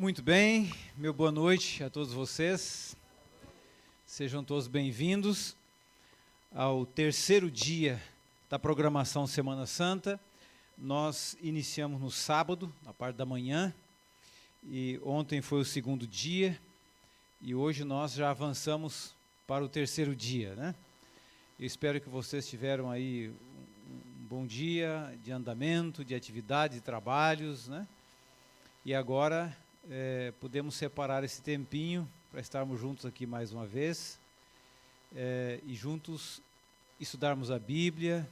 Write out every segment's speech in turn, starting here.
Muito bem, meu boa noite a todos vocês. Sejam todos bem-vindos ao terceiro dia da programação Semana Santa. Nós iniciamos no sábado, na parte da manhã, e ontem foi o segundo dia, e hoje nós já avançamos para o terceiro dia, né? Eu espero que vocês tiveram aí um bom dia de andamento, de atividades, de trabalhos, né? E agora podemos separar esse tempinho para estarmos juntos aqui mais uma vez e juntos estudarmos a Bíblia,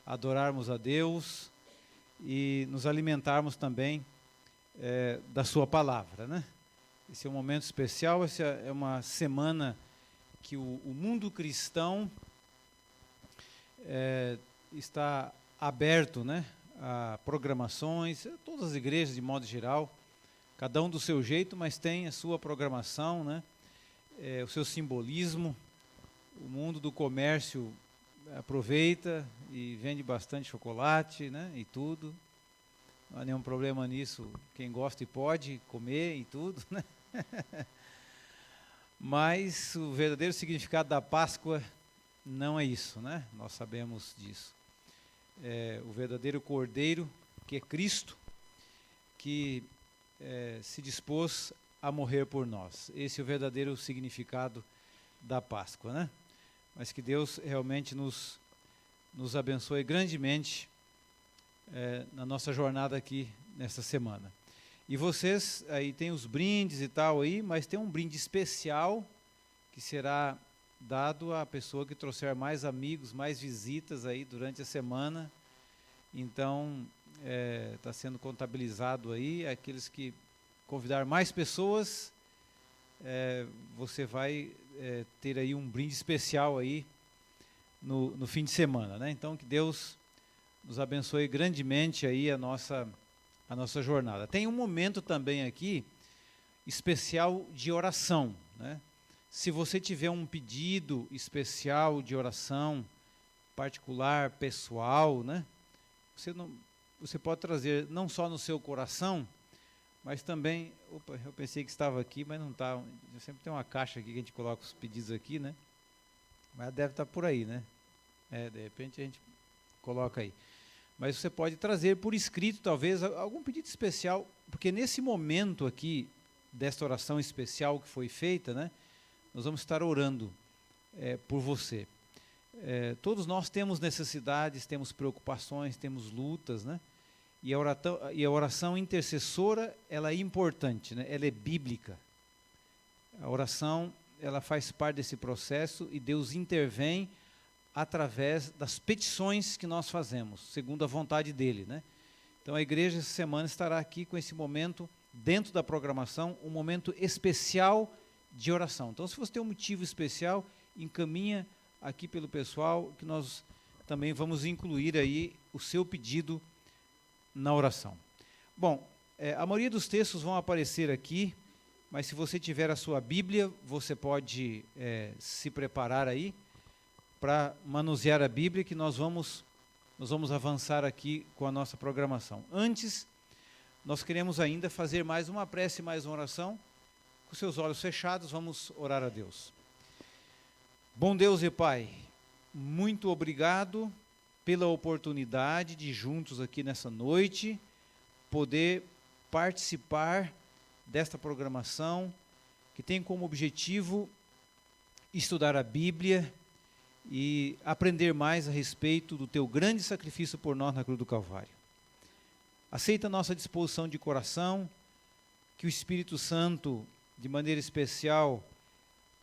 adorarmos a Deus e nos alimentarmos também da sua palavra, né? Esse é um momento especial, essa é uma semana que o mundo cristão está aberto, né, a programações, todas as igrejas de modo geral, cada um do seu jeito, mas tem a sua programação, né, o seu simbolismo. O mundo do comércio aproveita e vende bastante chocolate, né, e tudo. Não há nenhum problema nisso, quem gosta e pode comer e tudo, né? Mas o verdadeiro significado da Páscoa não é isso, né? Nós sabemos disso. O verdadeiro Cordeiro, que é Cristo, que se dispôs a morrer por nós. Esse é o verdadeiro significado da Páscoa, né? Mas que Deus realmente nos abençoe grandemente na nossa jornada aqui nesta semana. E vocês, aí tem os brindes e tal aí, mas tem um brinde especial que será dado à pessoa que trouxer mais amigos, mais visitas aí durante a semana. Então, está sendo contabilizado aí, aqueles que convidar mais pessoas, você vai ter aí um brinde especial aí no fim de semana, né? Então, que Deus nos abençoe grandemente aí a nossa jornada. Tem um momento também aqui especial de oração, né? Se você tiver um pedido especial de oração, particular, pessoal, né? Você pode trazer não só no seu coração, mas também... Opa, eu pensei que estava aqui, mas não está. Sempre tem uma caixa aqui que a gente coloca os pedidos aqui, né? Mas deve estar por aí, né? De repente a gente coloca aí. Mas você pode trazer por escrito, talvez, algum pedido especial, porque nesse momento aqui, desta oração especial que foi feita, né? Nós vamos estar orando por você. Todos nós temos necessidades, temos preocupações, temos lutas, né? E a oração intercessora, ela é importante, né? Ela é bíblica. A oração, ela faz parte desse processo e Deus intervém através das petições que nós fazemos, segundo a vontade dele, né? Então a igreja essa semana estará aqui com esse momento, dentro da programação, um momento especial de oração. Então, se você tem um motivo especial, encaminha aqui pelo pessoal, que nós também vamos incluir aí o seu pedido na oração. Bom, a maioria dos textos vão aparecer aqui, mas se você tiver a sua Bíblia, você pode se preparar aí para manusear a Bíblia, que nós vamos avançar aqui com a nossa programação. Antes, nós queremos ainda fazer mais uma prece, mais uma oração. Com seus olhos fechados, vamos orar a Deus. Bom Deus e Pai, muito obrigado pela oportunidade de juntos aqui nessa noite poder participar desta programação que tem como objetivo estudar a Bíblia e aprender mais a respeito do Teu grande sacrifício por nós na cruz do Calvário. Aceita a nossa disposição de coração, que o Espírito Santo, de maneira especial,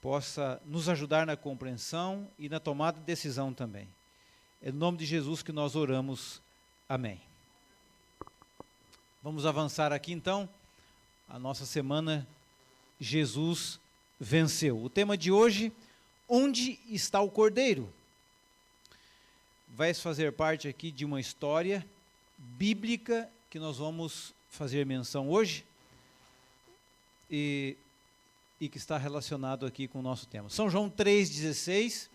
possa nos ajudar na compreensão e na tomada de decisão também. É no nome de Jesus que nós oramos. Amém. Vamos avançar aqui então, a nossa semana Jesus venceu. O tema de hoje, onde está o Cordeiro? Vai fazer parte aqui de uma história bíblica que nós vamos fazer menção hoje e que está relacionado aqui com o nosso tema. São João 3,16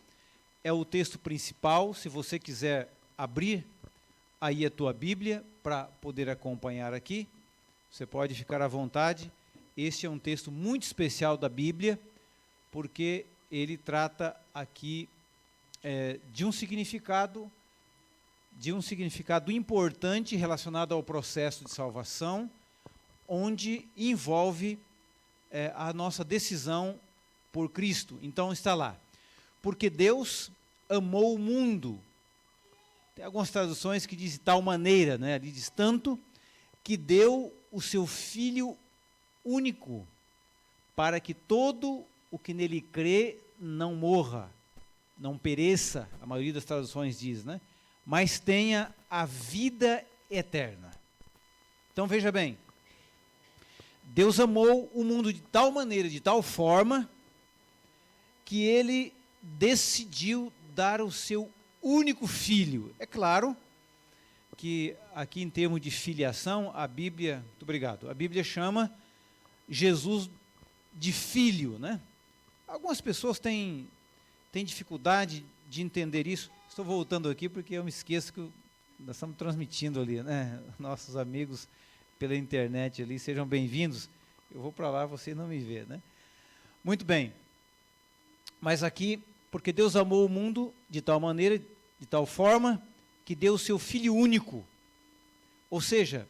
é o texto principal. Se você quiser abrir aí a tua Bíblia para poder acompanhar aqui, você pode ficar à vontade. este é um texto muito especial da Bíblia, porque ele trata aqui de um significado importante relacionado ao processo de salvação, onde envolve a nossa decisão por Cristo. Então está lá, porque Deus amou o mundo. Tem algumas traduções que dizem de tal maneira, né? Ali diz tanto que deu o seu Filho único, para que todo o que nele crê não morra, não pereça, a maioria das traduções diz, né? Mas tenha a vida eterna. Então veja bem, Deus amou o mundo de tal maneira, de tal forma, que ele decidiu dar o seu único filho. É claro que aqui em termos de filiação, a Bíblia, muito obrigado, a Bíblia chama Jesus de filho, né? Algumas pessoas têm dificuldade de entender isso. Estou voltando aqui porque eu me esqueço que nós estamos transmitindo ali, né? Nossos amigos pela internet ali, sejam bem-vindos. Eu vou para lá, você não me vê, né? Muito bem. Mas aqui, porque Deus amou o mundo de tal maneira, de tal forma, que deu o seu Filho único. Ou seja,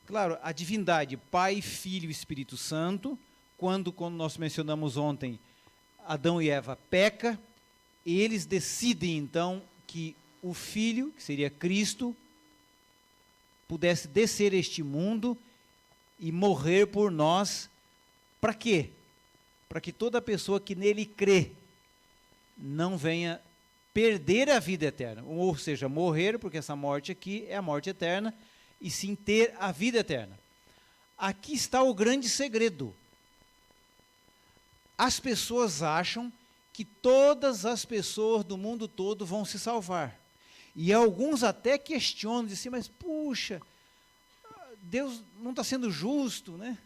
claro, a divindade, Pai, Filho e Espírito Santo, quando nós mencionamos ontem, Adão e Eva peca, eles decidem então que o Filho, que seria Cristo, pudesse descer este mundo e morrer por nós. Para quê? Para que toda pessoa que nele crê não venha perder a vida eterna, ou seja, morrer, porque essa morte aqui é a morte eterna, e sim ter a vida eterna. Aqui está o grande segredo. As pessoas acham que todas as pessoas do mundo todo vão se salvar. E alguns até questionam, dizem assim, mas puxa, Deus não está sendo justo, né?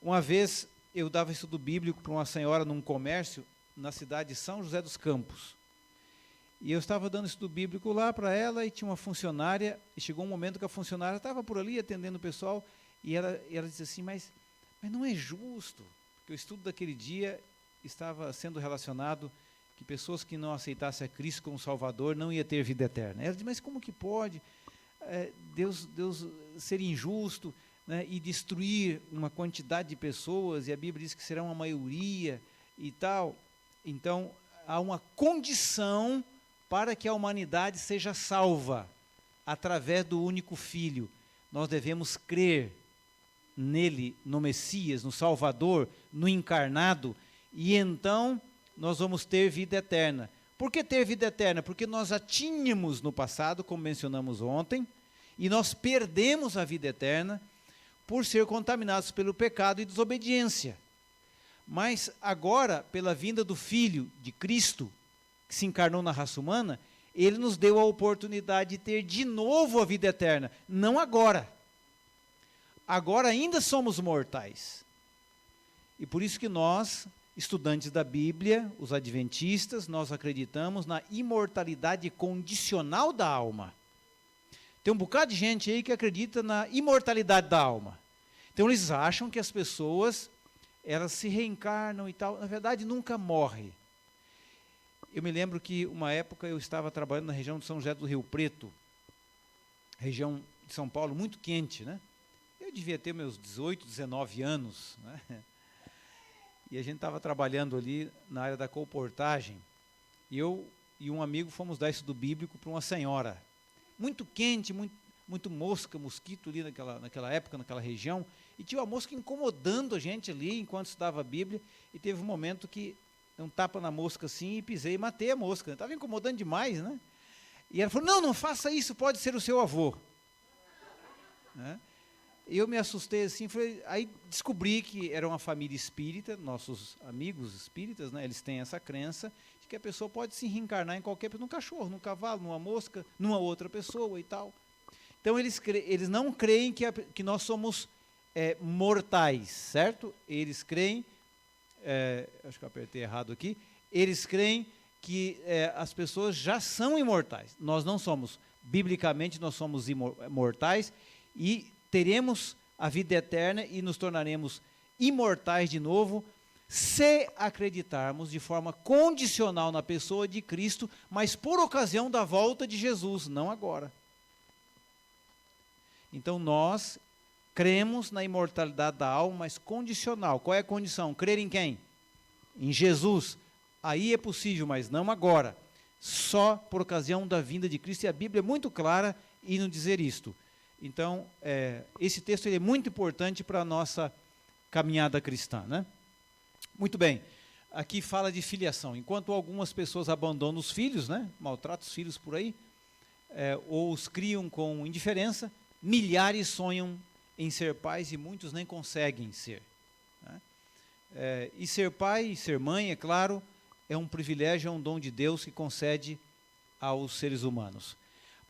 Uma vez eu dava estudo bíblico para uma senhora num comércio na cidade de São José dos Campos. E eu estava dando estudo bíblico lá para ela e tinha uma funcionária, e chegou um momento que a funcionária estava por ali atendendo o pessoal, e ela disse assim, mas não é justo, porque o estudo daquele dia estava sendo relacionado que pessoas que não aceitassem a Cristo como Salvador não iam ter vida eterna. Ela disse, mas como que pode Deus ser injusto, né, e destruir uma quantidade de pessoas, e a Bíblia diz que será uma maioria e tal. Então, há uma condição para que a humanidade seja salva, através do único Filho. Nós devemos crer nele, no Messias, no Salvador, no encarnado, e então nós vamos ter vida eterna. Por que ter vida eterna? Porque nós já tínhamos no passado, como mencionamos ontem, e nós perdemos a vida eterna por ser contaminados pelo pecado e desobediência. Mas agora, pela vinda do Filho de Cristo, que se encarnou na raça humana, ele nos deu a oportunidade de ter de novo a vida eterna. Não agora. Agora ainda somos mortais. E por isso que nós, estudantes da Bíblia, os adventistas, nós acreditamos na imortalidade condicional da alma. Tem um bocado de gente aí que acredita na imortalidade da alma. Então eles acham que as pessoas, elas se reencarnam e tal, na verdade nunca morrem. Eu me lembro que uma época eu estava trabalhando na região de São José do Rio Preto, região de São Paulo, muito quente, né? Eu devia ter meus 18, 19 anos, né? E a gente estava trabalhando ali na área da colportagem, e eu e um amigo fomos dar estudo bíblico para uma senhora. Muito quente, muito mosca, mosquito ali naquela época, naquela região, e tinha uma mosca incomodando a gente ali enquanto estudava a Bíblia, e teve um momento que dei um tapa na mosca assim e pisei e matei a mosca. Estava incomodando demais, né? E ela falou, não faça isso, pode ser o seu avô. Né? Eu me assustei assim, aí descobri que era uma família espírita, nossos amigos espíritas, né, eles têm essa crença de que a pessoa pode se reencarnar em qualquer pessoa, num cachorro, num cavalo, numa mosca, numa outra pessoa e tal. Então eles não creem que nós somos mortais, certo? Eles creem, acho que eu apertei errado aqui, eles creem que as pessoas já são imortais. Nós não somos, biblicamente nós somos imortais e teremos a vida eterna e nos tornaremos imortais de novo, se acreditarmos de forma condicional na pessoa de Cristo, mas por ocasião da volta de Jesus, não agora. Então nós cremos na imortalidade da alma, mas condicional. Qual é a condição? Crer em quem? Em Jesus. Aí é possível, mas não agora. Só por ocasião da vinda de Cristo. E a Bíblia é muito clara em nos dizer isto. Então, esse texto ele é muito importante para a nossa caminhada cristã, né? Muito bem. Aqui fala de filiação. Enquanto algumas pessoas abandonam os filhos, né? Maltratam os filhos por aí, ou os criam com indiferença, milhares sonham em ser pais e muitos nem conseguem ser, né? E ser pai e ser mãe, é claro, é um privilégio, é um dom de Deus que concede aos seres humanos.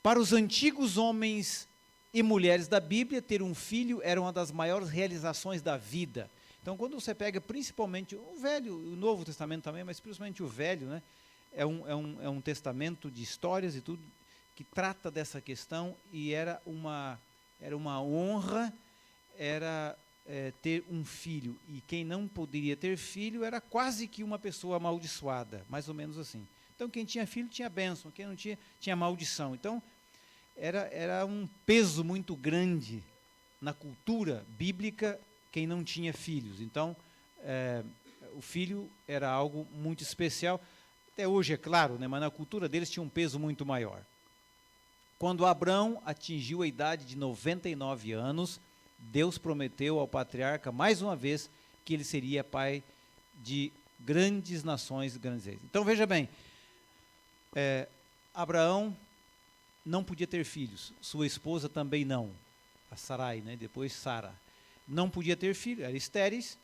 Para os antigos homens e mulheres da Bíblia, ter um filho era uma das maiores realizações da vida. Então, quando você pega principalmente o Velho, o Novo Testamento também, mas principalmente o Velho, né, é um testamento de histórias e tudo, que trata dessa questão, e era uma honra, ter um filho. E quem não poderia ter filho era quase que uma pessoa amaldiçoada, mais ou menos assim. Então, quem tinha filho tinha bênção, quem não tinha, tinha maldição. Então, era um peso muito grande na cultura bíblica quem não tinha filhos. Então, o filho era algo muito especial. Até hoje, é claro, né, mas na cultura deles tinha um peso muito maior. Quando Abrão atingiu a idade de 99 anos, Deus prometeu ao patriarca, mais uma vez, que ele seria pai de grandes nações, grandes reis. Então, veja bem, Abraão não podia ter filhos, sua esposa também não, a Sarai, né, depois Sara, não podia ter filhos, eram estéreis,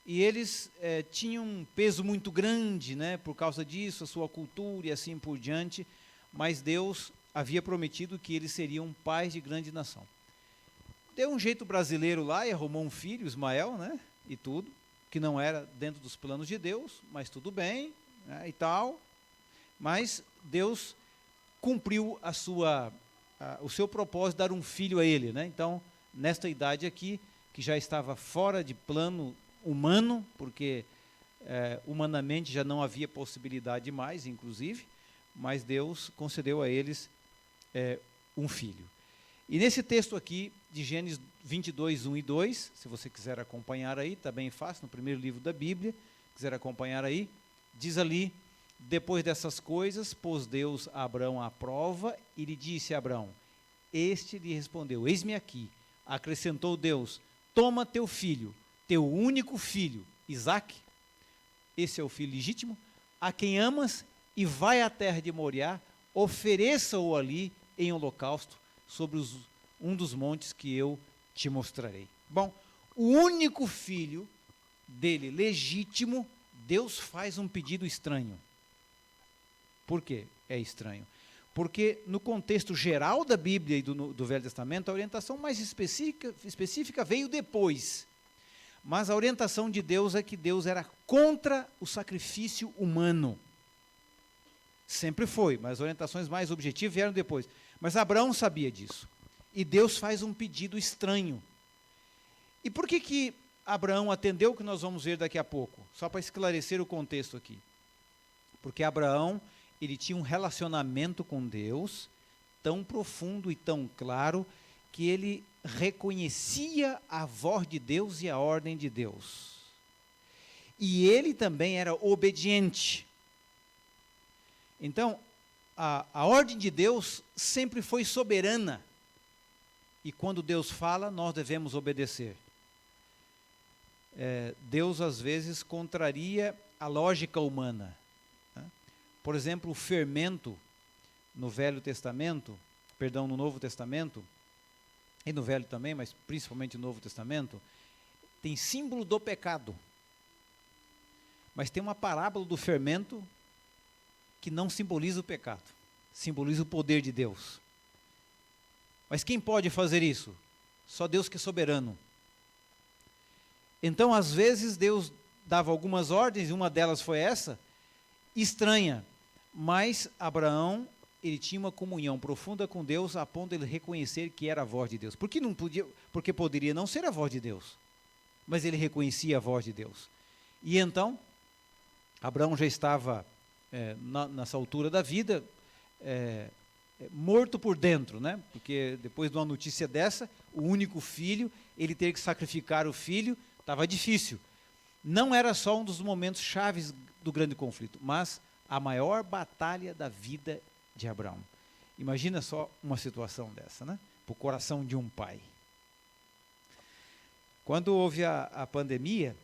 e eles tinham um peso muito grande, né, por causa disso, a sua cultura e assim por diante, mas Deus havia prometido que eles seriam pais de grande nação. Deu um jeito brasileiro lá e arrumou um filho, Ismael, né, e tudo, que não era dentro dos planos de Deus, mas tudo bem, né, e tal, mas Deus cumpriu o seu propósito de dar um filho a ele, né? Então, nesta idade aqui, que já estava fora de plano humano, porque humanamente já não havia possibilidade mais, inclusive, mas Deus concedeu a eles um filho. E nesse texto aqui, de Gênesis 22, 1 e 2, se você quiser acompanhar aí, está bem fácil, no primeiro livro da Bíblia, quiser acompanhar aí, diz ali: depois dessas coisas, pôs Deus a Abrão à prova e lhe disse a Abrão, este lhe respondeu, eis-me aqui. Acrescentou Deus, toma teu filho, teu único filho, Isaque, esse é o filho legítimo, a quem amas, e vai à terra de Moriá, ofereça-o ali em holocausto, sobre um dos montes que eu te mostrarei. Bom, o único filho dele, legítimo, Deus faz um pedido estranho. Por quê? É estranho. Porque no contexto geral da Bíblia e do Velho Testamento, a orientação mais específica veio depois. Mas a orientação de Deus é que Deus era contra o sacrifício humano. Sempre foi, mas as orientações mais objetivas vieram depois. Mas Abraão sabia disso. E Deus faz um pedido estranho. E por que Abraão atendeu o que nós vamos ver daqui a pouco? Só para esclarecer o contexto aqui. Porque Abraão, ele tinha um relacionamento com Deus tão profundo e tão claro que ele reconhecia a voz de Deus e a ordem de Deus. E ele também era obediente. Então, a ordem de Deus sempre foi soberana. E quando Deus fala, nós devemos obedecer. Deus, às vezes, contraria a lógica humana. Por exemplo, o fermento no no Novo Testamento, e no Velho também, mas principalmente no Novo Testamento, tem símbolo do pecado. Mas tem uma parábola do fermento que não simboliza o pecado, simboliza o poder de Deus. Mas quem pode fazer isso? Só Deus que é soberano. Então, às vezes, Deus dava algumas ordens, e uma delas foi essa, estranha, mas Abraão, ele tinha uma comunhão profunda com Deus, a ponto de ele reconhecer que era a voz de Deus. Por que não podia? Porque poderia não ser a voz de Deus. mas ele reconhecia a voz de Deus. E então, Abraão já estava, nessa altura da vida, morto por dentro, né? Porque depois de uma notícia dessa, o único filho, ele ter que sacrificar o filho, estava difícil. Não era só um dos momentos chaves do grande conflito, mas a maior batalha da vida de Abraão. Imagina só uma situação dessa, né? Para o coração de um pai. Quando houve a pandemia,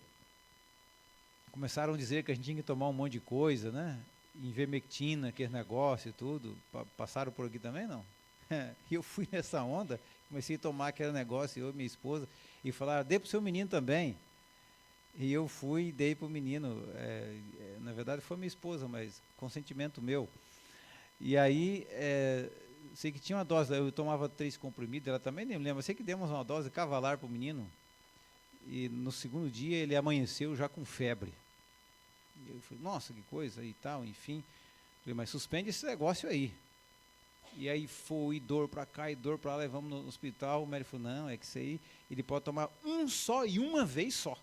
começaram a dizer que a gente tinha que tomar um monte de coisa, né? Ivermectina, aquele negócio e tudo. Passaram por aqui também, não? E eu fui nessa onda, comecei a tomar aquele negócio, eu e minha esposa, e falaram, dê para o seu menino também. E eu fui e dei para o menino. Na verdade foi minha esposa, mas consentimento meu. E aí, sei que tinha uma dose, eu tomava 3 comprimidos, ela também nem me lembra, sei que demos uma dose cavalar para o menino. E no segundo dia ele amanheceu já com febre. E eu falei, nossa, que coisa e tal, enfim. Falei, mas suspende esse negócio aí. E aí foi dor para cá e dor para lá, levamos no hospital. O médico falou, não, é que isso aí ele pode tomar um só e uma vez só.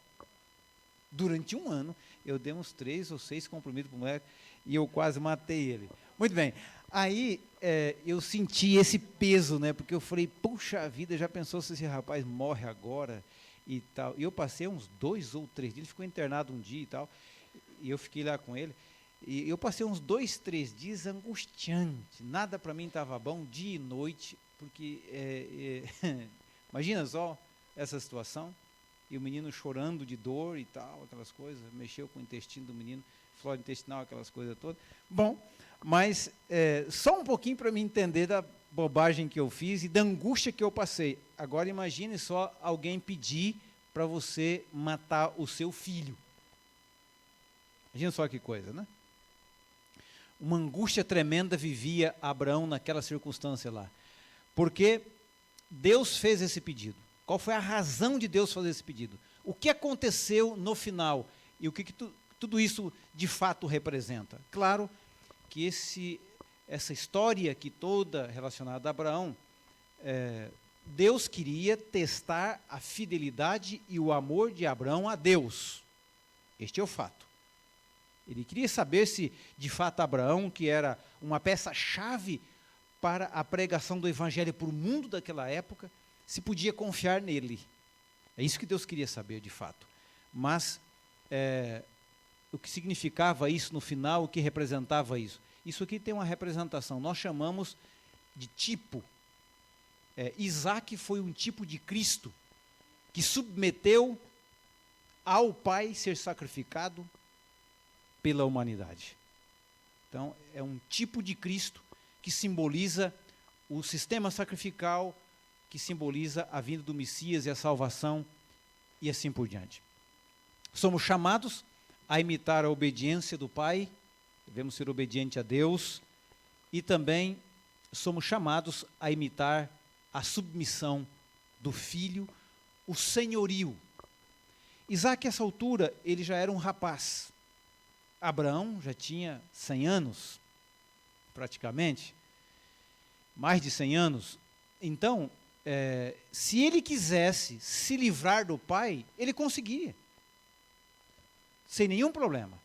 Durante um ano, eu dei uns 3 ou 6 comprimidos para o moleque e eu quase matei ele. Muito bem. Aí eu senti esse peso, né? Porque eu falei, puxa vida, já pensou se esse rapaz morre agora e tal. E eu passei uns 2 ou 3 dias, ele ficou internado um dia e tal, e eu fiquei lá com ele. E eu passei uns 2, 3 dias angustiante. Nada para mim estava bom, dia e noite, porque imagina só essa situação. E o menino chorando de dor e tal, aquelas coisas, mexeu com o intestino do menino, flora intestinal, aquelas coisas todas. Bom, mas só um pouquinho para me entender da bobagem que eu fiz e da angústia que eu passei. Agora imagine só alguém pedir para você matar o seu filho. Imagina só que coisa, né? Uma angústia tremenda vivia Abraão naquela circunstância lá. Porque Deus fez esse pedido. Qual foi a razão de Deus fazer esse pedido? O que aconteceu no final? E o que tudo isso de fato representa? Claro que essa história aqui toda relacionada a Abraão, Deus queria testar a fidelidade e o amor de Abraão a Deus. Este é o fato. Ele queria saber se, de fato, Abraão, que era uma peça-chave para a pregação do evangelho para o mundo daquela época, se podia confiar nele. É isso que Deus queria saber, de fato. Mas o que significava isso no final, o que representava isso? Isso aqui tem uma representação, nós chamamos de tipo. Isaac foi um tipo de Cristo, que submeteu ao Pai ser sacrificado pela humanidade. Então, é um tipo de Cristo que simboliza o sistema sacrificial, que simboliza a vinda do Messias e a salvação, e assim por diante. Somos chamados a imitar a obediência do Pai, devemos ser obedientes a Deus, e também somos chamados a imitar a submissão do Filho, o senhorio. Isaac, a essa altura, ele já era um rapaz. Abraão já tinha 100 anos, praticamente, mais de 100 anos. Então, se ele quisesse se livrar do pai, ele conseguiria, sem nenhum problema.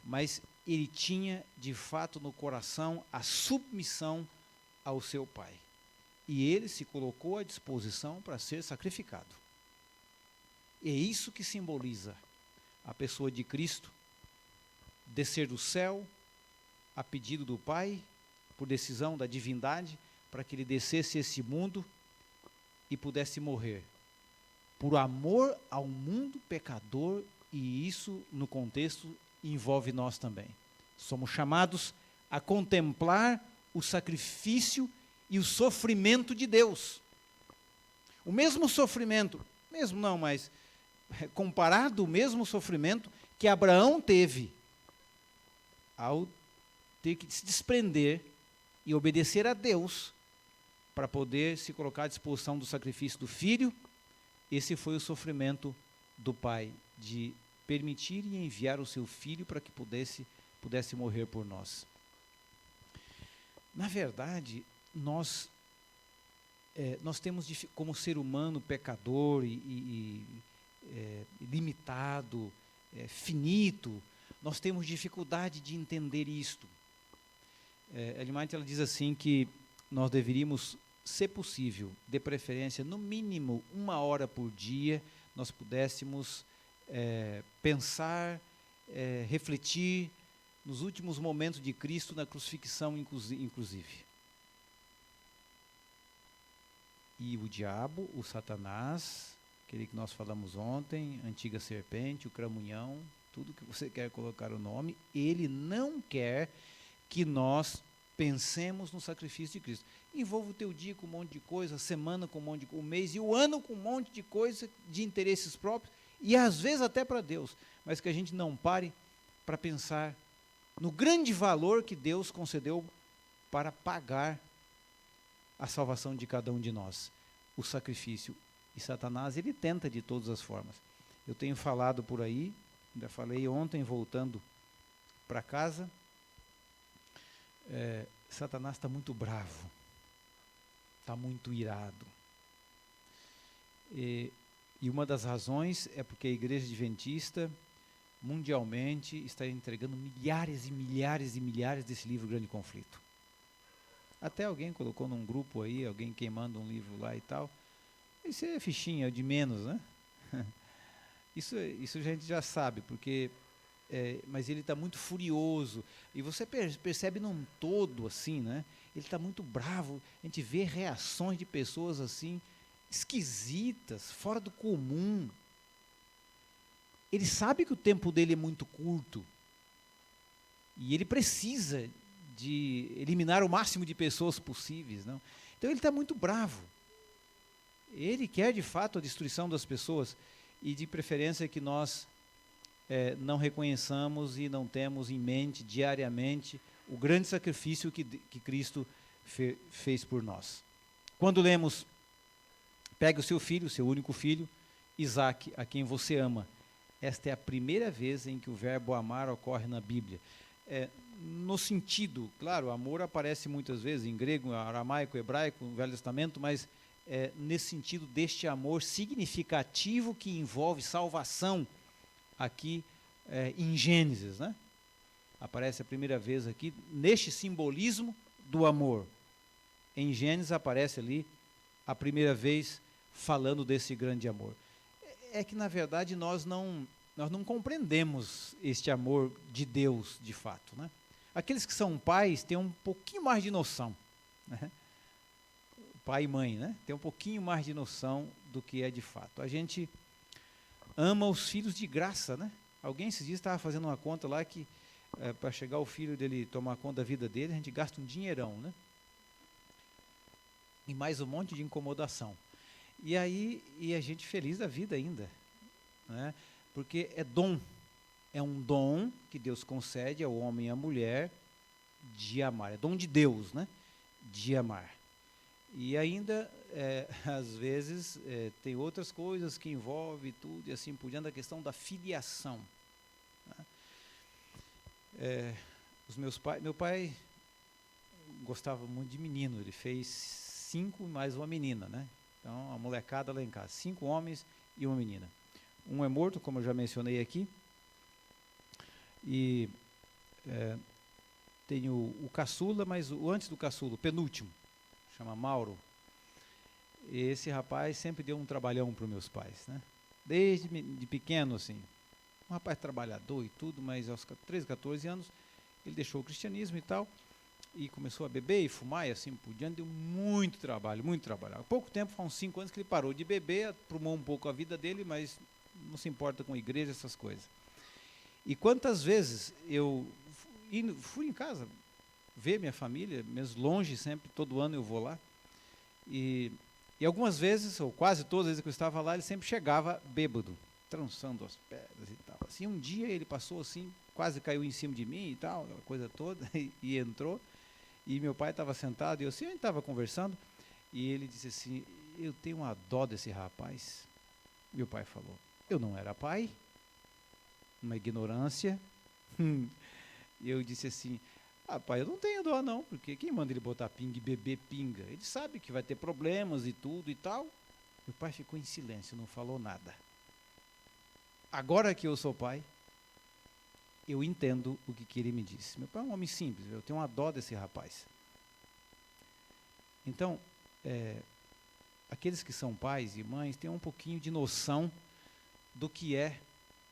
Mas ele tinha, de fato, no coração a submissão ao seu pai. E ele se colocou à disposição para ser sacrificado. É isso que simboliza a pessoa de Cristo, descer do céu, a pedido do Pai, por decisão da divindade, para que ele descesse esse mundo e pudesse morrer, por amor ao mundo pecador, e isso, no contexto, envolve nós também. Somos chamados a contemplar o sacrifício e o sofrimento de Deus. O mesmo sofrimento, mesmo não, mas comparado o mesmo sofrimento que Abraão teve ao ter que se desprender e obedecer a Deus para poder se colocar à disposição do sacrifício do filho. Esse foi o sofrimento do pai, de permitir e enviar o seu filho para que pudesse morrer por nós. Na verdade, nós temos, como ser humano pecador, e limitado, finito. Nós temos dificuldade de entender isto. Ellen White, ela diz assim que nós deveríamos, se possível, de preferência, no mínimo 1 hora por dia, nós pudéssemos pensar, refletir nos últimos momentos de Cristo na crucifixão, inclusive. E o diabo, o Satanás, aquele que nós falamos ontem, a antiga serpente, o cramunhão, tudo que você quer colocar o nome, ele não quer que nós pensemos no sacrifício de Cristo. Envolva o teu dia com um monte de coisa, a semana com um monte de coisa, o mês e o ano com um monte de coisa, de interesses próprios, e às vezes até para Deus, mas que a gente não pare para pensar no grande valor que Deus concedeu para pagar a salvação de cada um de nós, o sacrifício. E Satanás, ele tenta de todas as formas. Eu tenho falado por aí, ainda falei ontem, voltando para casa, Satanás está muito bravo, está muito irado. E uma das razões é porque a Igreja Adventista, mundialmente, está entregando milhares e milhares e milhares desse livro Grande Conflito. Até alguém colocou num grupo aí, alguém queimando um livro lá e tal. Isso é fichinha, de menos, né? Isso a gente já sabe, porque... mas ele está muito furioso. E você percebe num todo, assim, né? Ele está muito bravo. A gente vê reações de pessoas, assim, esquisitas, fora do comum. Ele sabe que o tempo dele é muito curto. E ele precisa de eliminar o máximo de pessoas possíveis, não? Então ele está muito bravo. Ele quer de fato a destruição das pessoas, e de preferência que nós não reconheçamos e não temos em mente diariamente o grande sacrifício que Cristo fez por nós. Quando lemos, pegue o seu filho, seu único filho, Isaac, a quem você ama. Esta é a primeira vez em que o verbo amar ocorre na Bíblia. No sentido, claro, amor aparece muitas vezes em grego, aramaico, hebraico, no Velho Testamento, mas nesse sentido deste amor significativo que envolve salvação, aqui em Gênesis, né? Aparece a primeira vez aqui, neste simbolismo do amor. Em Gênesis aparece ali a primeira vez falando desse grande amor. É que, na verdade, nós não compreendemos este amor de Deus, de fato, né? Aqueles que são pais têm um pouquinho mais de noção, né? Pai e mãe, né? Tem um pouquinho mais de noção do que é de fato. A gente ama os filhos de graça, né? Alguém esses dias estava fazendo uma conta lá que para chegar o filho dele tomar conta da vida dele, a gente gasta um dinheirão, né? E mais um monte de incomodação. E aí, a gente feliz da vida ainda, né? Porque é dom, é um dom que Deus concede ao homem e à mulher de amar, é dom de Deus, né? De amar. E ainda, às vezes, tem outras coisas que envolvem tudo e assim por diante, a questão da filiação, né? Meu pai gostava muito de menino, ele fez 5 mais uma menina, né? Então, a molecada lá em casa, 5 homens e uma menina. Um é morto, como eu já mencionei aqui, e tem o caçula, mas o antes do caçula, o penúltimo, chama Mauro. Esse rapaz sempre deu um trabalhão para os meus pais, né? Desde de pequeno, assim, um rapaz trabalhador e tudo, mas aos 13, 14 anos, ele deixou o cristianismo e tal, e começou a beber e fumar e assim por diante, deu muito trabalho, muito trabalho. Há pouco tempo, há uns 5 anos que ele parou de beber, aprumou um pouco a vida dele, mas não se importa com igreja, essas coisas. E quantas vezes eu fui em casa ver minha família, mesmo longe, sempre, todo ano eu vou lá, e algumas vezes, ou quase todas as vezes que eu estava lá, ele sempre chegava bêbado, trançando as pedras e tal. Assim, um dia ele passou assim, quase caiu em cima de mim e tal, aquela coisa toda, e entrou, e meu pai estava sentado, e eu assim, a gente estava conversando, e ele disse assim, eu tenho uma dó desse rapaz. Meu pai falou, eu não era pai, uma ignorância. E eu disse assim, pai, eu não tenho dó não, porque quem manda ele botar pinga e beber pinga? Ele sabe que vai ter problemas e tudo e tal. Meu pai ficou em silêncio, não falou nada. agora que eu sou pai, eu entendo o que ele me disse. Meu pai é um homem simples, eu tenho uma dó desse rapaz. Então, aqueles que são pais e mães têm um pouquinho de noção do que é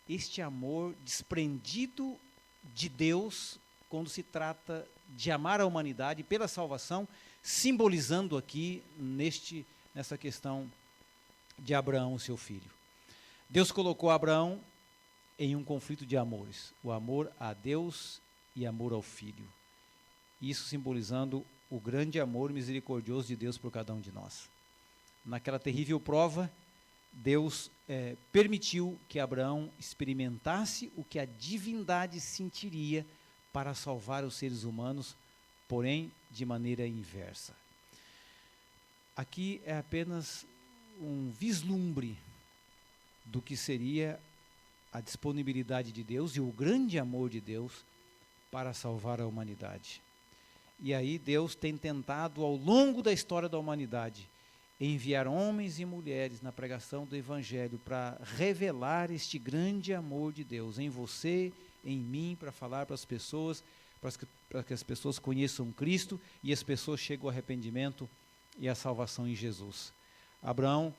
este amor desprendido de Deus quando se trata de amar a humanidade pela salvação, simbolizando aqui nessa questão de Abraão, seu filho. Deus colocou Abraão em um conflito de amores, o amor a Deus e amor ao filho. Isso simbolizando o grande amor misericordioso de Deus por cada um de nós. Naquela terrível prova, Deus permitiu que Abraão experimentasse o que a divindade sentiria para salvar os seres humanos, porém de maneira inversa. Aqui é apenas um vislumbre do que seria a disponibilidade de Deus e o grande amor de Deus para salvar a humanidade. E aí Deus tem tentado, ao longo da história da humanidade, enviar homens e mulheres na pregação do Evangelho para revelar este grande amor de Deus em você, em mim, para falar para as pessoas, para que as pessoas conheçam Cristo e as pessoas cheguem ao arrependimento e à salvação em Jesus. Abraão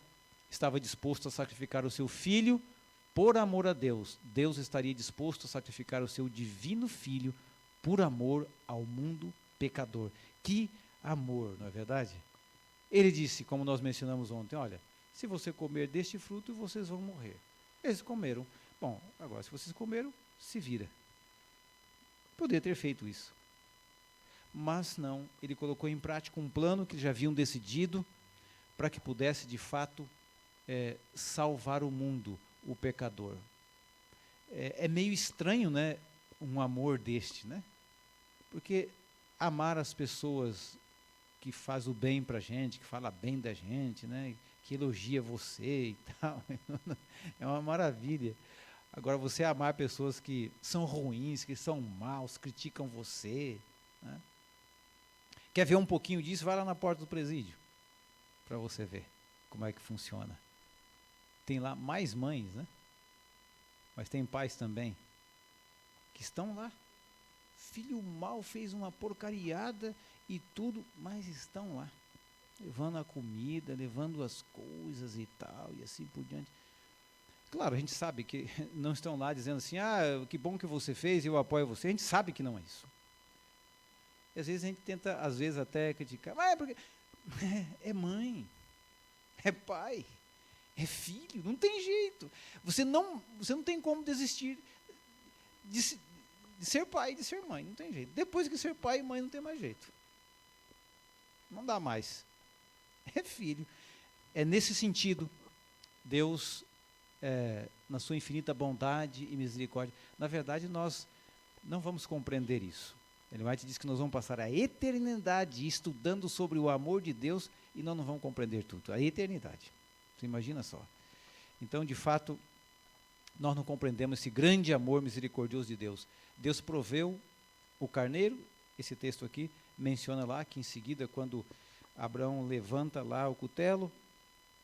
estava disposto a sacrificar o seu filho por amor a Deus. Deus estaria disposto a sacrificar o seu divino filho por amor ao mundo pecador. Que amor, não é verdade? Ele disse, como nós mencionamos ontem, olha, se você comer deste fruto, vocês vão morrer. Eles comeram. Bom, agora se vocês comeram, se vira. Poderia ter feito isso. Mas não, ele colocou em prática um plano que já haviam decidido para que pudesse, de fato, salvar o mundo, o pecador. É meio estranho, né, um amor deste, né? Porque amar as pessoas que faz o bem para a gente, que fala bem da gente, né, que elogia você e tal, é uma maravilha. Agora, você amar pessoas que são ruins, que são maus, criticam você, né? Quer ver um pouquinho disso? Vai lá na porta do presídio, para você ver como é que funciona. Tem lá mais mães, né? Mas tem pais também, que estão lá. Filho mal fez uma porcariada e tudo, mas estão lá, levando a comida, levando as coisas e tal, e assim por diante. Claro, a gente sabe que não estão lá dizendo assim, que bom que você fez, eu apoio você. A gente sabe que não é isso. E às vezes a gente tenta, às vezes até criticar, mas é porque é mãe, é pai, é filho, não tem jeito. Você não tem como desistir de ser pai e de ser mãe, não tem jeito. Depois que ser pai e mãe não tem mais jeito. Não dá mais. É filho. É nesse sentido, Deus, na sua infinita bondade e misericórdia, na verdade nós não vamos compreender isso. Ellen White diz que nós vamos passar a eternidade estudando sobre o amor de Deus e nós não vamos compreender tudo. A eternidade. Você imagina só. Então, de fato, nós não compreendemos esse grande amor misericordioso de Deus. Deus proveu o carneiro, esse texto aqui menciona lá que em seguida, quando Abraão levanta lá o cutelo,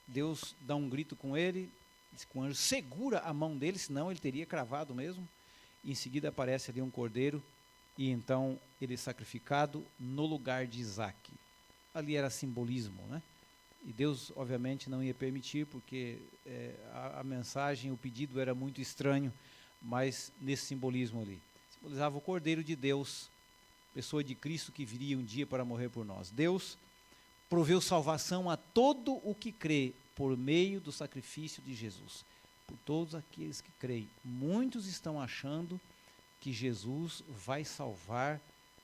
Deus dá um grito com ele, diz que o anjo segura a mão dele, senão ele teria cravado mesmo. E em seguida aparece ali um cordeiro, e então ele é sacrificado no lugar de Isaac. Ali era simbolismo, né? E Deus, obviamente, não ia permitir, porque a mensagem, o pedido era muito estranho, mas nesse simbolismo ali. Simbolizava o Cordeiro de Deus, pessoa de Cristo que viria um dia para morrer por nós. Deus proveu salvação a todo o que crê por meio do sacrifício de Jesus. Por todos aqueles que creem. Muitos estão achando que Jesus vai salvar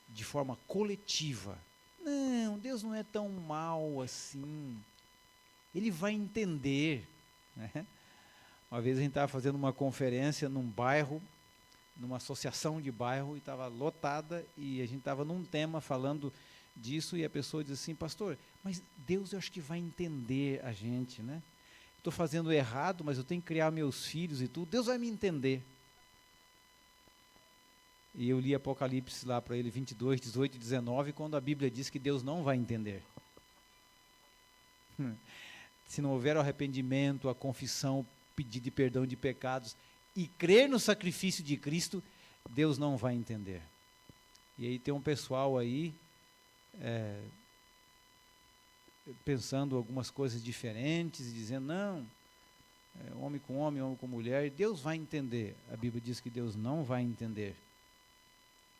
de forma coletiva. Não, Deus não é tão mau assim. Ele vai entender, né? Uma vez a gente estava fazendo uma conferência num bairro, numa associação de bairro, e estava lotada, e a gente estava num tema falando disso, e a pessoa diz assim, pastor, mas Deus eu acho que vai entender a gente, né? Estou fazendo errado, mas eu tenho que criar meus filhos e tudo, Deus vai me entender. E eu li Apocalipse lá para ele, 22, 18 e 19, quando a Bíblia diz que Deus não vai entender. Se não houver o arrependimento, a confissão, o pedido de perdão de pecados, e crer no sacrifício de Cristo, Deus não vai entender. E aí tem um pessoal aí pensando algumas coisas diferentes e dizendo, não, homem com mulher, Deus vai entender. A Bíblia diz que Deus não vai entender.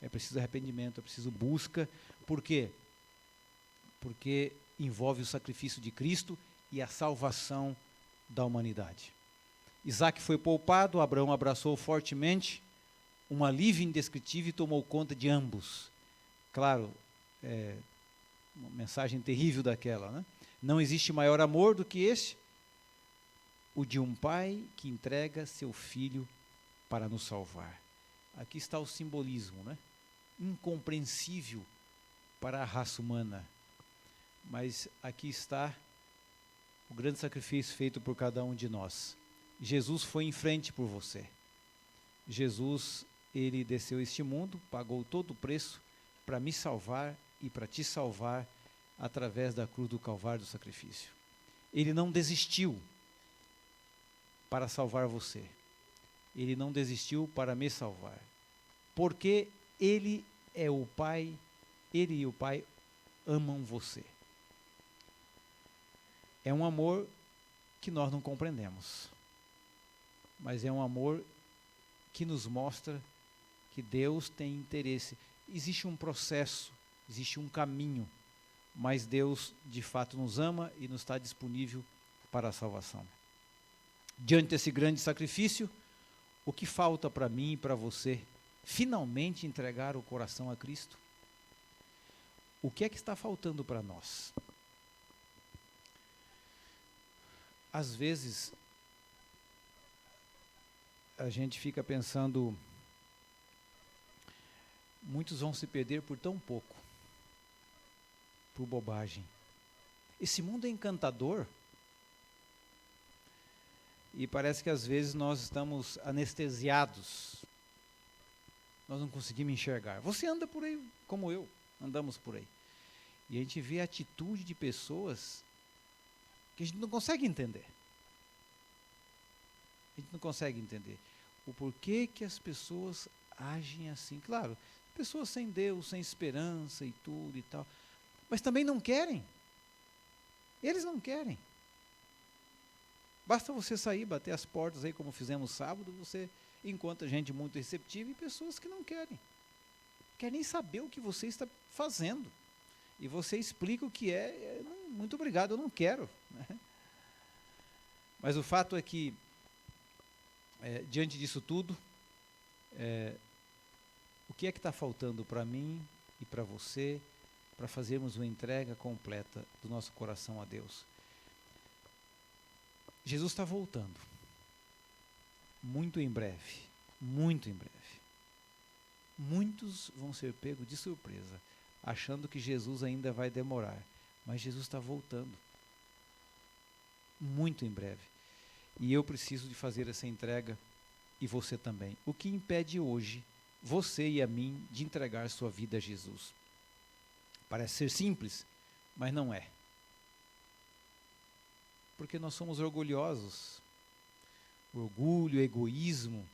É preciso arrependimento, é preciso busca. Por quê? Porque envolve o sacrifício de Cristo e a salvação da humanidade. Isaac foi poupado, Abraão abraçou fortemente, um alívio indescritível e tomou conta de ambos. Claro, uma mensagem terrível daquela, né? Não existe maior amor do que este, o de um pai que entrega seu filho para nos salvar. Aqui está o simbolismo, né? Incompreensível para a raça humana, mas aqui está o grande sacrifício feito por cada um de nós. Jesus foi em frente por você. Jesus, ele desceu este mundo, pagou todo o preço para me salvar e para te salvar através da cruz do Calvário do sacrifício. Ele não desistiu para salvar você. Ele não desistiu para me salvar. Porque ele é o Pai, ele e o Pai amam você. É um amor que nós não compreendemos, mas é um amor que nos mostra que Deus tem interesse. Existe um processo, existe um caminho, mas Deus de fato nos ama e nos está disponível para a salvação. Diante desse grande sacrifício, o que falta para mim e para você? Finalmente entregar o coração a Cristo? O que é que está faltando para nós? Às vezes, a gente fica pensando, muitos vão se perder por tão pouco, por bobagem. Esse mundo é encantador e parece que às vezes nós estamos anestesiados, nós não conseguimos enxergar. Você anda por aí como eu, andamos por aí. E a gente vê a atitude de pessoas que a gente não consegue entender. A gente não consegue entender o porquê que as pessoas agem assim. Claro, pessoas sem Deus, sem esperança e tudo e tal, mas também não querem. Eles não querem. Basta você sair, bater as portas aí, como fizemos sábado, você encontra gente muito receptiva e pessoas que não querem. Querem nem saber o que você está fazendo. E você explica o que muito obrigado, eu não quero. Né? Mas o fato é que, diante disso tudo, o que é que está faltando para mim e para você, para fazermos uma entrega completa do nosso coração a Deus? Jesus está voltando, muito em breve, muito em breve. Muitos vão ser pegos de surpresa, achando que Jesus ainda vai demorar, mas Jesus está voltando, muito em breve. E eu preciso de fazer essa entrega, e você também. O que impede hoje, você e a mim, de entregar sua vida a Jesus? Parece ser simples, mas não é. Porque nós somos orgulhosos. O orgulho, o egoísmo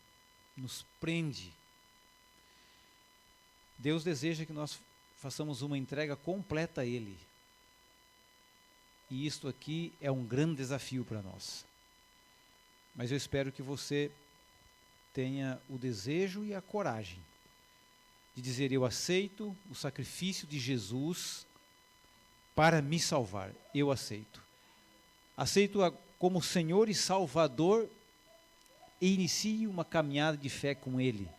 nos prende. Deus deseja que nós façamos uma entrega completa a Ele. E isto aqui é um grande desafio para nós. Mas eu espero que você tenha o desejo e a coragem de dizer: eu aceito o sacrifício de Jesus para me salvar. Eu aceito. Aceito-a como Senhor e Salvador e inicie uma caminhada de fé com Ele.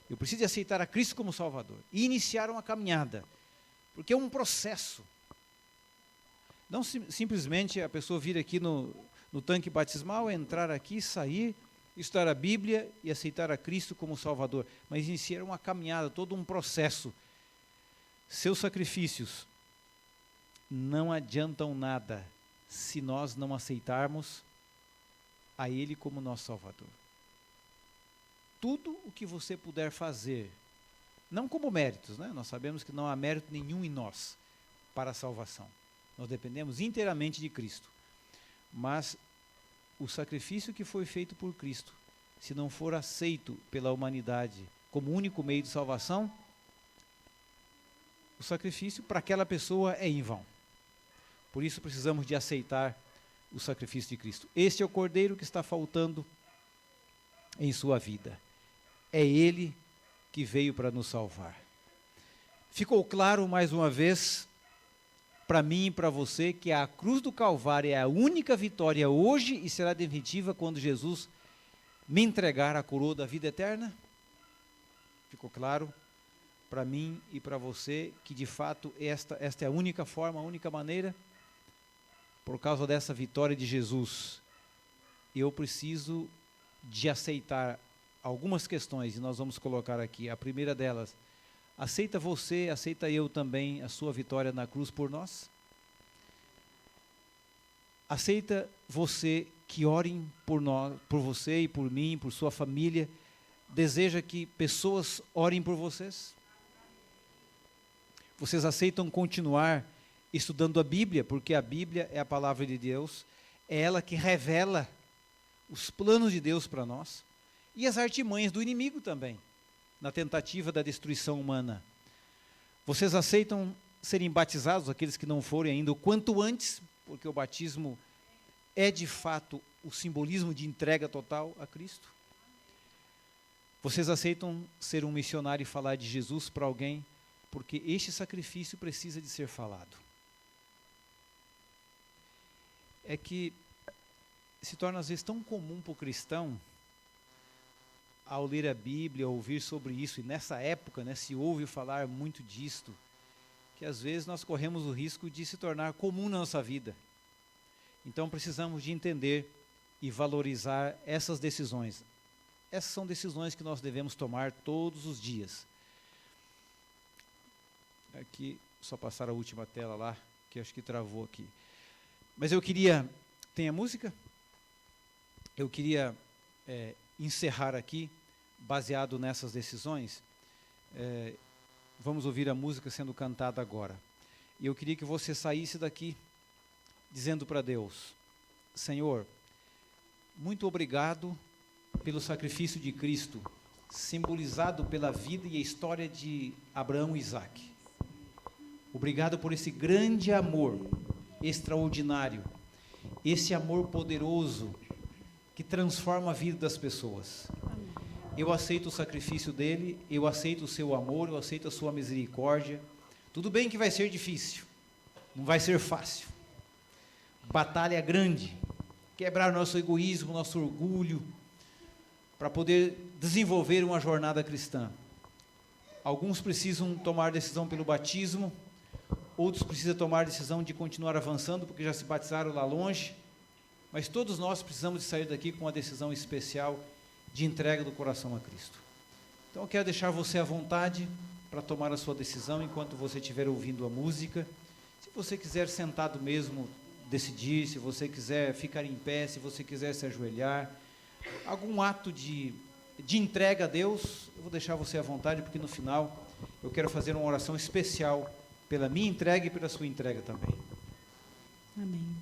Eu preciso de aceitar a Cristo como Salvador e iniciar uma caminhada, porque é um processo. Não simplesmente a pessoa vir aqui no tanque batismal, entrar aqui, sair, estudar a Bíblia e aceitar a Cristo como Salvador, mas iniciar uma caminhada, todo um processo. Seus sacrifícios não adiantam nada se nós não aceitarmos a Ele como nosso Salvador. Tudo o que você puder fazer, não como méritos, né? Nós sabemos que não há mérito nenhum em nós para a salvação. Nós dependemos inteiramente de Cristo. Mas o sacrifício que foi feito por Cristo, se não for aceito pela humanidade como único meio de salvação, o sacrifício para aquela pessoa é em vão. Por isso precisamos de aceitar o sacrifício de Cristo. Este é o Cordeiro que está faltando em sua vida. É Ele que veio para nos salvar. Ficou claro mais uma vez, para mim e para você, que a cruz do Calvário é a única vitória hoje e será definitiva quando Jesus me entregar a coroa da vida eterna? Ficou claro para mim e para você que de fato esta é a única forma, a única maneira? Por causa dessa vitória de Jesus, eu preciso de aceitar algumas questões, e nós vamos colocar aqui. A primeira delas: aceita você, aceita eu também a sua vitória na cruz por nós? Aceita você que orem por nós, por você e por mim, por sua família? Deseja que pessoas orem por vocês? Vocês aceitam continuar estudando a Bíblia, porque a Bíblia é a palavra de Deus, é ela que revela os planos de Deus para nós, e as artimanhas do inimigo também, na tentativa da destruição humana. Vocês aceitam serem batizados, aqueles que não forem ainda, o quanto antes, porque o batismo é de fato o simbolismo de entrega total a Cristo? Vocês aceitam ser um missionário e falar de Jesus para alguém, porque este sacrifício precisa de ser falado? É que se torna às vezes tão comum para o cristão, ao ler a Bíblia, ouvir sobre isso, e nessa época, né, se ouve falar muito disto, que às vezes nós corremos o risco de se tornar comum na nossa vida. Então precisamos de entender e valorizar essas decisões. Essas são decisões que nós devemos tomar todos os dias. Aqui, só passar a última tela lá, que acho que travou aqui. Mas eu queria, tem a música? Eu queria encerrar aqui, baseado nessas decisões. Vamos ouvir a música sendo cantada agora. E eu queria que você saísse daqui dizendo para Deus: Senhor, muito obrigado pelo sacrifício de Cristo, simbolizado pela vida e a história de Abraão e Isaque. Obrigado por esse grande amor extraordinário, esse amor poderoso que transforma a vida das pessoas. Eu aceito o sacrifício dele, eu aceito o seu amor, eu aceito a sua misericórdia. Tudo bem que vai ser difícil, não vai ser fácil. Batalha grande, quebrar nosso egoísmo, nosso orgulho, para poder desenvolver uma jornada cristã. Alguns precisam tomar decisão pelo batismo, outros precisam tomar decisão de continuar avançando, porque já se batizaram lá longe, mas todos nós precisamos de sair daqui com uma decisão especial de entrega do coração a Cristo. Então eu quero deixar você à vontade para tomar a sua decisão enquanto você estiver ouvindo a música. Se você quiser sentado mesmo decidir, se você quiser ficar em pé, se você quiser se ajoelhar, algum ato de entrega a Deus, eu vou deixar você à vontade, porque no final eu quero fazer uma oração especial pela minha entrega e pela sua entrega também. Amém.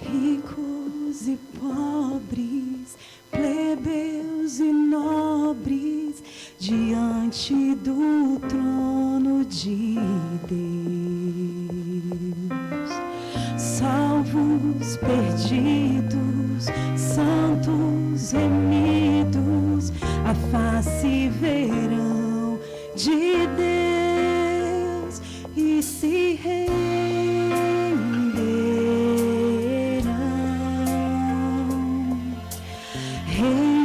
Ricos e pobres, plebeus e nobres, diante do trono de Deus. Salvos, perdidos, santos, remidos, a face verão de Deus e se Rei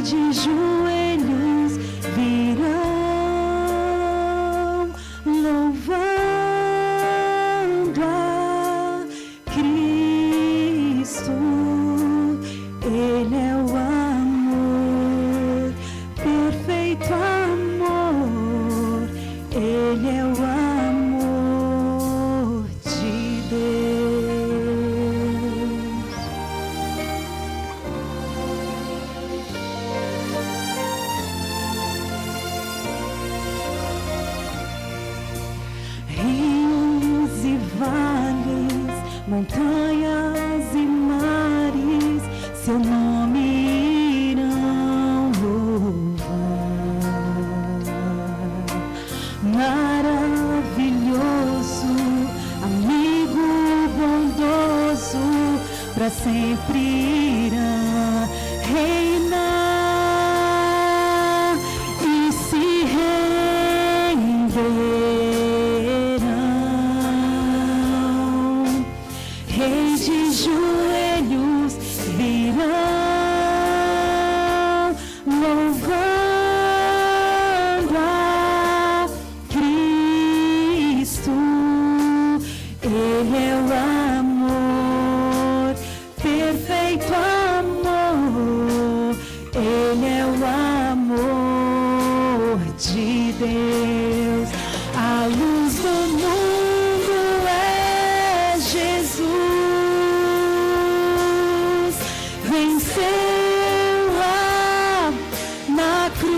de joelhos virão, louvando a Cristo. Ele é o amor, perfeito amor. montanhas e mares seu nome irão louvar. Maravilhoso, amigo bondoso, para sempre irá reinar e se renderão. Reis de joelhos virão, louvando a Cristo. Ele é o amor, perfeito amor. Ele é o amor de Deus. A luz do mundo é Jesus. Venceu lá na cruz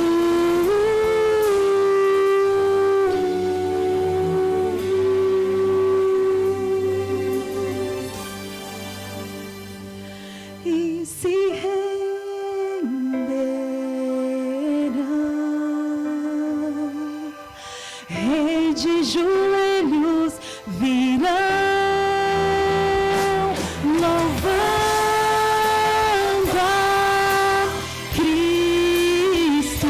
e se renderão. Rei de joelhos virão, louvando a Cristo,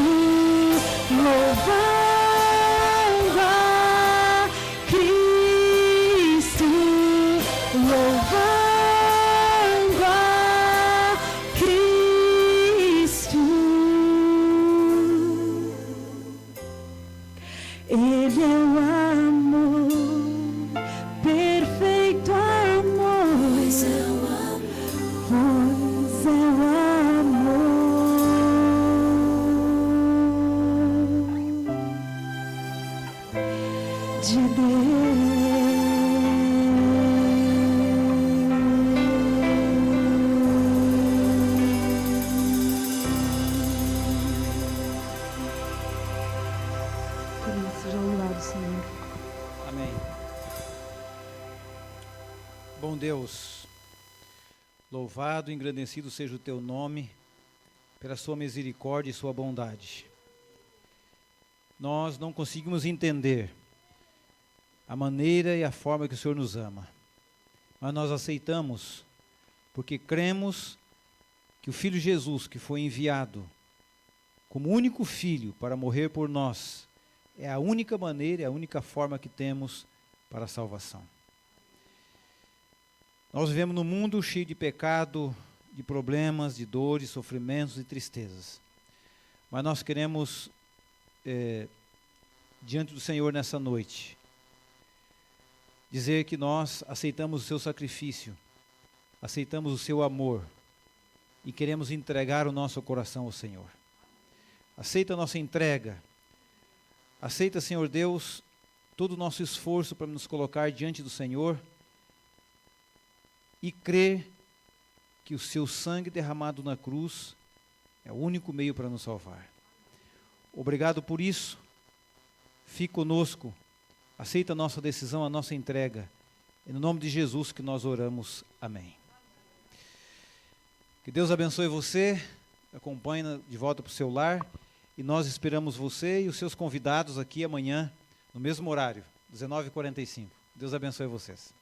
louvando a Cristo, louvando a Cristo. Ele é o amor, perfeito amor. Pois é o amor, pois é o amor de Deus. Seja louvado, Senhor. Amém. Bom Deus, louvado e engrandecido seja o teu nome, pela sua misericórdia e sua bondade. Nós não conseguimos entender a maneira e a forma que o Senhor nos ama, mas nós aceitamos, porque cremos que o Filho Jesus, que foi enviado como único Filho para morrer por nós, é a única maneira, é a única forma que temos para a salvação. Nós vivemos num mundo cheio de pecado, de problemas, de dores, sofrimentos e tristezas. Mas nós queremos, diante do Senhor nessa noite, dizer que nós aceitamos o seu sacrifício, aceitamos o seu amor e queremos entregar o nosso coração ao Senhor. Aceita a nossa entrega. Aceita, Senhor Deus, todo o nosso esforço para nos colocar diante do Senhor e crer que o seu sangue derramado na cruz é o único meio para nos salvar. Obrigado por isso. Fique conosco. Aceita a nossa decisão, a nossa entrega. É no nome de Jesus que nós oramos. Amém. Que Deus abençoe você. Acompanhe de volta para o seu lar. E nós esperamos você e os seus convidados aqui amanhã, no mesmo horário, 19h45. Deus abençoe vocês.